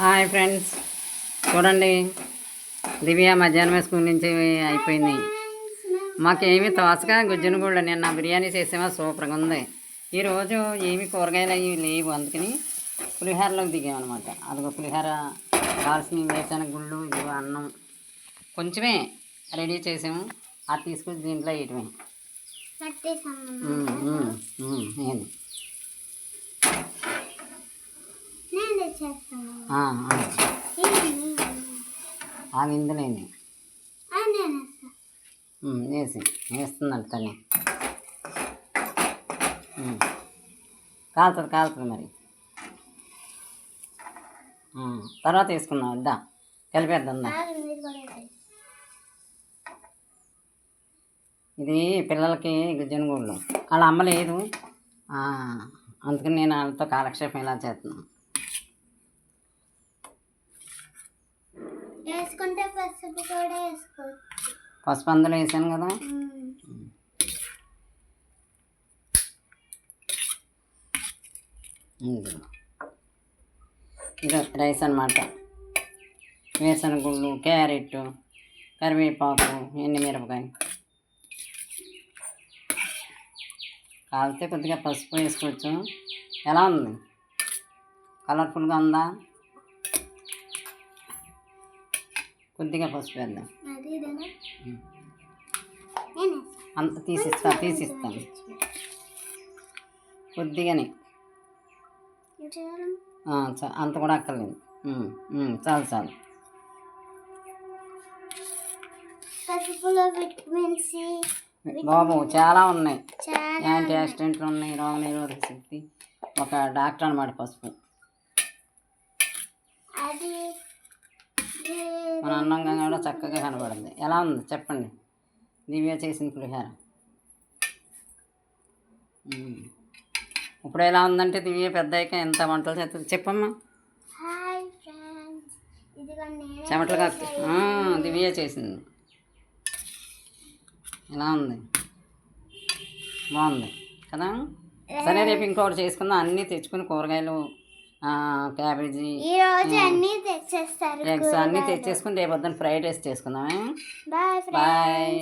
Hi friends, చూడండి దివ్య మధ్యాహ్నం school నుంచి అయిపోయింది. మాకేమి తోసగా గుజ్జును కూడా నిన్న బిర్యానీ చేసేమో సూపర్గా ఉంది. ఈరోజు ఏమి కూరగాయలు అవి లేవు, అందుకని పులిహోరలోకి దిగామన్నమాట. అదిగో పులిహోర కావాల్సిన వేరుశనగ గుళ్ళు, ఇదిగో అన్నం కొంచెమే రెడీ చేసాము. అది తీసుకొచ్చి దీంట్లో వేయటమే. నేను ఇందులోని వేస్తుందంట తల్లి. కాలుతుంది మరి. తర్వాత వేసుకున్నాం. ఇద్దా కలిపేద్దా. ఇది పిల్లలకి గుజ్జనగూళ్ళు వాళ్ళ అమ్మ లేదు, అందుకని నేను వాళ్ళతో కాలక్షేపం ఇలా చేస్తున్నాను. పసుపు అందులో వేసాను కదా. ఇది రైస్ అన్నమాట. వేరుశనగ గుళ్ళు, క్యారెట్, కరివేపాకు, ఎండుమిరపకాయ కాలితే కొద్దిగా పసుపు వేసుకోవచ్చు. ఎలా ఉంది? కలర్ఫుల్గా ఉందా? కొద్దిగా పసుపు వేద్దాం. అంత తీసిస్తాను కొద్దిగానే. అంత కూడా అక్కర్లేదు, చాలు. బాబు చాలా ఉన్నాయి, యాంటీ ఆక్సిడెంట్లు ఉన్నాయి, రోగనిరోధక శక్తి. ఒక డాక్టర్ అన్నమాట పసుపు. మన అన్నంగా కూడా చక్కగా కనబడింది. ఎలా ఉంది చెప్పండి దివ్య చేసిన పులిహోర. ఇప్పుడు ఎలా ఉందంటే దివ్య పెద్ద అయ్యాక ఎంత వంటలు చేస్తుంది చెప్పమ్మా. చెమటలు కాస్త దివ్య చేసింది. ఎలా ఉంది? బాగుంది కదా. సరే రేపు ఇంకొకటి చేసుకుందాం. అన్నీ తెచ్చుకుని కూరగాయలు, క్యాబేజీ, ఎగ్స్ అన్నీ తెచ్చేసుకుని రేపు పొద్దున్న ఫ్రైడ్ రైస్ చేసుకుందామే. బాయ్.